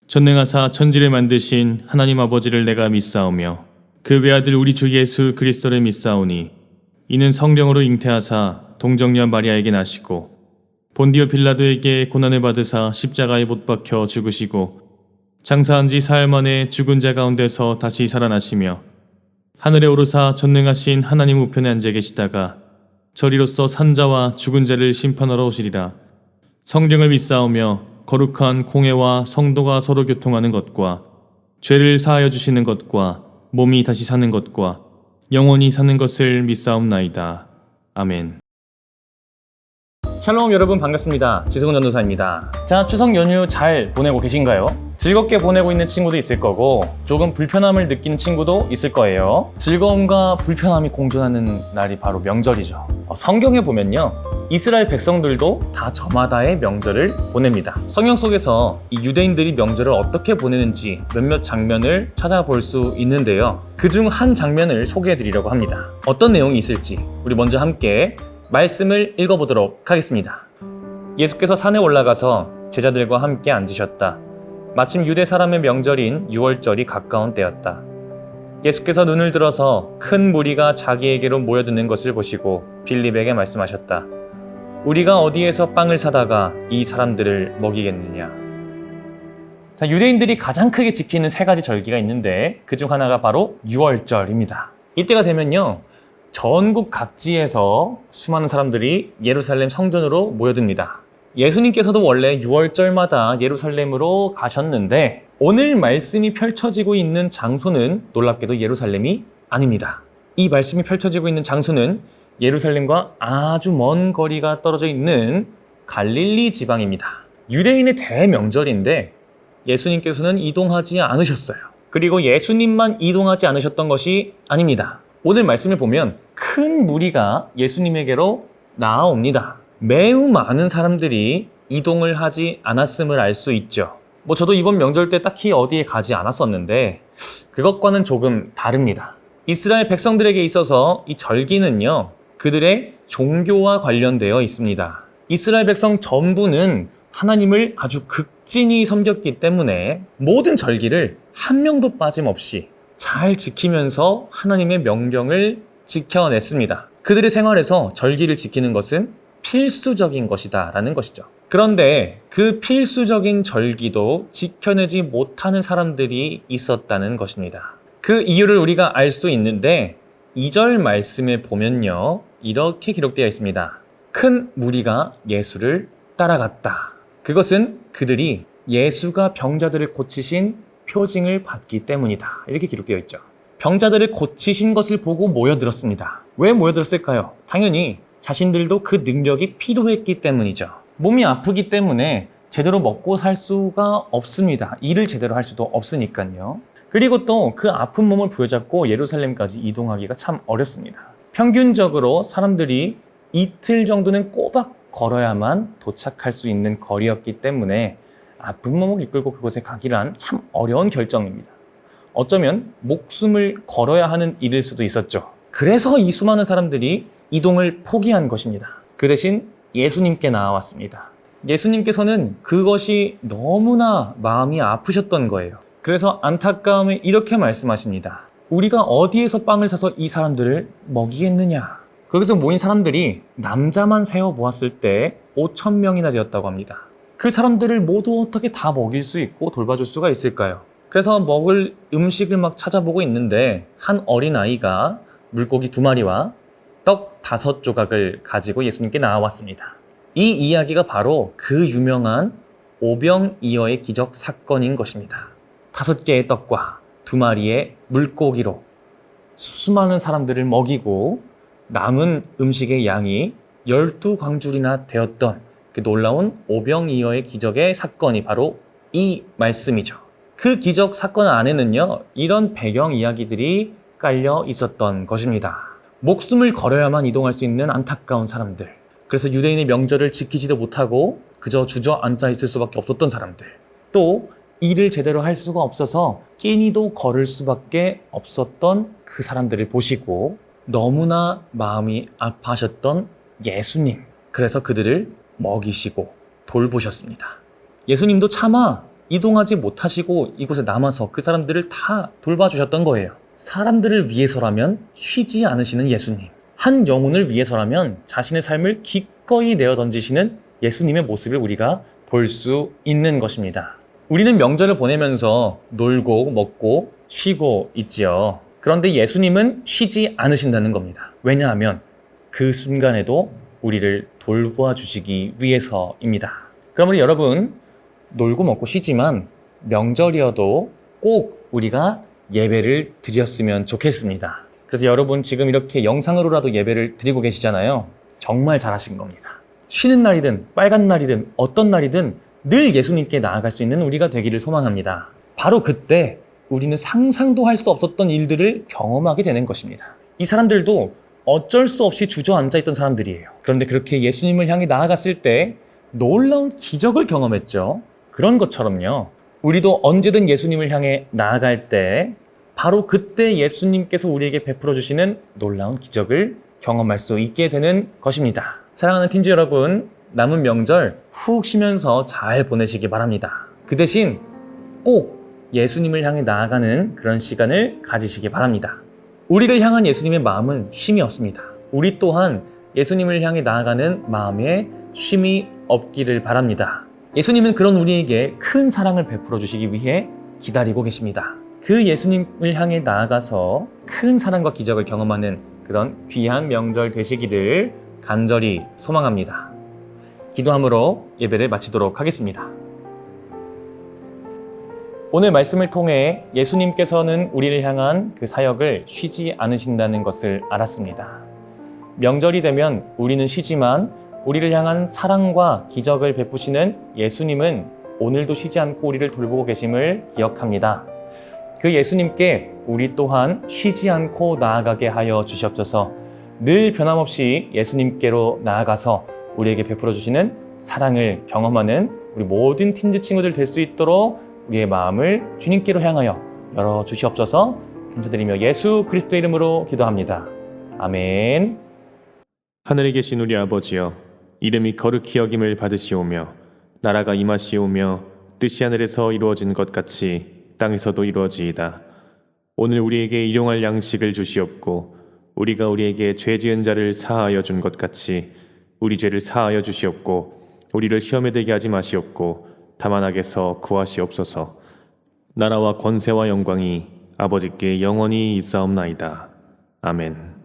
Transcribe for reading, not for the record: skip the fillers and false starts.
전능하사 천지를 만드신 하나님 아버지를 내가 믿사오며 그 외아들 우리 주 예수 그리스도를 믿사오니 이는 성령으로 잉태하사 동정녀 마리아에게 나시고 본디오 빌라도에게 고난을 받으사 십자가에 못 박혀 죽으시고 장사한 지 사흘 만에 죽은 자 가운데서 다시 살아나시며 하늘에 오르사 전능하신 하나님 우편에 앉아 계시다가 저리로서 산자와 죽은 자를 심판하러 오시리라. 성령을 믿사오며 거룩한 공회와 성도가 서로 교통하는 것과 죄를 사하여 주시는 것과 몸이 다시 사는 것과 영원히 사는 것을 믿사옵나이다. 아멘. 샬롬 여러분 반갑습니다. 지승훈 전도사입니다. 자, 추석 연휴 잘 보내고 계신가요? 즐겁게 보내고 있는 친구도 있을 거고 조금 불편함을 느끼는 친구도 있을 거예요. 즐거움과 불편함이 공존하는 날이 바로 명절이죠. 성경에 보면요, 이스라엘 백성들도 다 저마다의 명절을 보냅니다. 성경 속에서 이 유대인들이 명절을 어떻게 보내는지 몇몇 장면을 찾아볼 수 있는데요, 그중 한 장면을 소개해 드리려고 합니다. 어떤 내용이 있을지 우리 먼저 함께 말씀을 읽어보도록 하겠습니다. 예수께서 산에 올라가서 제자들과 함께 앉으셨다. 마침 유대 사람의 명절인 유월절이 가까운 때였다. 예수께서 눈을 들어서 큰 무리가 자기에게로 모여드는 것을 보시고 빌립에게 말씀하셨다. 우리가 어디에서 빵을 사다가 이 사람들을 먹이겠느냐. 자, 유대인들이 가장 크게 지키는 세 가지 절기가 있는데 그중 하나가 바로 유월절입니다. 이때가 되면요, 전국 각지에서 수많은 사람들이 예루살렘 성전으로 모여듭니다. 예수님께서도 원래 6월절마다 예루살렘으로 가셨는데 오늘 말씀이 펼쳐지고 있는 장소는 놀랍게도 예루살렘이 아닙니다. 이 말씀이 펼쳐지고 있는 장소는 예루살렘과 아주 먼 거리가 떨어져 있는 갈릴리 지방입니다. 유대인의 대명절인데 예수님께서는 이동하지 않으셨어요. 그리고 예수님만 이동하지 않으셨던 것이 아닙니다. 오늘 말씀을 보면 큰 무리가 예수님에게로 나아옵니다. 매우 많은 사람들이 이동을 하지 않았음을 알 수 있죠. 저도 이번 명절 때 딱히 어디에 가지 않았었는데 그것과는 조금 다릅니다. 이스라엘 백성들에게 있어서 이 절기는요, 그들의 종교와 관련되어 있습니다. 이스라엘 백성 전부는 하나님을 아주 극진히 섬겼기 때문에 모든 절기를 한 명도 빠짐없이 잘 지키면서 하나님의 명령을 지켜냈습니다. 그들의 생활에서 절기를 지키는 것은 필수적인 것이다 라는 것이죠. 그런데 그 필수적인 절기도 지켜내지 못하는 사람들이 있었다는 것입니다. 그 이유를 우리가 알 수 있는데 2절 말씀에 보면요, 이렇게 기록되어 있습니다. 큰 무리가 예수를 따라갔다. 그것은 그들이 예수가 병자들을 고치신 표징을 받기 때문이다. 이렇게 기록되어 있죠. 병자들을 고치신 것을 보고 모여들었습니다. 왜 모여들었을까요? 당연히 자신들도 그 능력이 필요했기 때문이죠. 몸이 아프기 때문에 제대로 먹고 살 수가 없습니다. 일을 제대로 할 수도 없으니까요. 그리고 또 그 아픈 몸을 부여잡고 예루살렘까지 이동하기가 참 어렵습니다. 평균적으로 사람들이 이틀 정도는 꼬박 걸어야만 도착할 수 있는 거리였기 때문에 아픈 몸을 이끌고 그곳에 가기란 참 어려운 결정입니다. 어쩌면 목숨을 걸어야 하는 일일 수도 있었죠. 그래서 이 수많은 사람들이 이동을 포기한 것입니다. 그 대신 예수님께 나아왔습니다. 예수님께서는 그것이 너무나 마음이 아프셨던 거예요. 그래서 안타까움에 이렇게 말씀하십니다. 우리가 어디에서 빵을 사서 이 사람들을 먹이겠느냐. 거기서 모인 사람들이 남자만 세어 보았을 때 5,000명이나 되었다고 합니다. 그 사람들을 모두 어떻게 다 먹일 수 있고 돌봐줄 수가 있을까요? 그래서 먹을 음식을 막 찾아보고 있는데 한 어린아이가 물고기 2마리와 떡 5조각을 가지고 예수님께 나와왔습니다. 이 이야기가 바로 그 유명한 오병이어의 기적 사건인 것입니다. 5개의 떡과 2마리의 물고기로 수많은 사람들을 먹이고 남은 음식의 양이 12광줄이나 되었던 그 놀라운 오병이어의 기적의 사건이 바로 이 말씀이죠. 그 기적 사건 안에는요, 이런 배경 이야기들이 깔려 있었던 것입니다. 목숨을 걸어야만 이동할 수 있는 안타까운 사람들, 그래서 유대인의 명절을 지키지도 못하고 그저 주저앉아 있을 수밖에 없었던 사람들, 또 일을 제대로 할 수가 없어서 끼니도 걸을 수밖에 없었던 그 사람들을 보시고 너무나 마음이 아파하셨던 예수님, 그래서 그들을 먹이시고 돌보셨습니다. 예수님도 차마 이동하지 못하시고 이곳에 남아서 그 사람들을 다 돌봐주셨던 거예요. 사람들을 위해서라면 쉬지 않으시는 예수님, 한 영혼을 위해서라면 자신의 삶을 기꺼이 내어 던지시는 예수님의 모습을 우리가 볼 수 있는 것입니다. 우리는 명절을 보내면서 놀고 먹고 쉬고 있지요. 그런데 예수님은 쉬지 않으신다는 겁니다. 왜냐하면 그 순간에도 우리를 돌보아 주시기 위해서입니다. 그럼 우리 여러분, 놀고 먹고 쉬지만 명절이어도 꼭 우리가 예배를 드렸으면 좋겠습니다. 그래서 여러분 지금 이렇게 영상으로라도 예배를 드리고 계시잖아요. 정말 잘하신 겁니다. 쉬는 날이든 빨간 날이든 어떤 날이든 늘 예수님께 나아갈 수 있는 우리가 되기를 소망합니다. 바로 그때 우리는 상상도 할 수 없었던 일들을 경험하게 되는 것입니다. 이 사람들도 어쩔 수 없이 주저앉아 있던 사람들이에요. 그런데 그렇게 예수님을 향해 나아갔을 때 놀라운 기적을 경험했죠. 그런 것처럼요, 우리도 언제든 예수님을 향해 나아갈 때 바로 그때 예수님께서 우리에게 베풀어 주시는 놀라운 기적을 경험할 수 있게 되는 것입니다. 사랑하는 팀즈 여러분, 남은 명절 훅 쉬면서 잘 보내시기 바랍니다. 그 대신 꼭 예수님을 향해 나아가는 그런 시간을 가지시기 바랍니다. 우리를 향한 예수님의 마음은 쉼이 없습니다. 우리 또한 예수님을 향해 나아가는 마음에 쉼이 없기를 바랍니다. 예수님은 그런 우리에게 큰 사랑을 베풀어 주시기 위해 기다리고 계십니다. 그 예수님을 향해 나아가서 큰 사랑과 기적을 경험하는 그런 귀한 명절 되시기를 간절히 소망합니다. 기도함으로 예배를 마치도록 하겠습니다. 오늘 말씀을 통해 예수님께서는 우리를 향한 그 사역을 쉬지 않으신다는 것을 알았습니다. 명절이 되면 우리는 쉬지만 우리를 향한 사랑과 기적을 베푸시는 예수님은 오늘도 쉬지 않고 우리를 돌보고 계심을 기억합니다. 그 예수님께 우리 또한 쉬지 않고 나아가게 하여 주시옵소서. 늘 변함없이 예수님께로 나아가서 우리에게 베풀어 주시는 사랑을 경험하는 우리 모든 팀즈 친구들 될 수 있도록 우리의 마음을 주님께로 향하여 열어 주시옵소서. 감사드리며 예수 그리스도의 이름으로 기도합니다. 아멘. 하늘에 계신 우리 아버지여, 이름이 거룩히 여김을 받으시오며 나라가 임하시오며 뜻이 하늘에서 이루어진 것 같이 땅에서도 이루어지이다. 오늘 우리에게 일용할 양식을 주시옵고 우리가 우리에게 죄 지은 자를 사하여 준 것 같이 우리 죄를 사하여 주시옵고 우리를 시험에 들게 하지 마시옵고 다만 악에서 구하시옵소서. 나라와 권세와 영광이 아버지께 영원히 있사옵나이다. 아멘.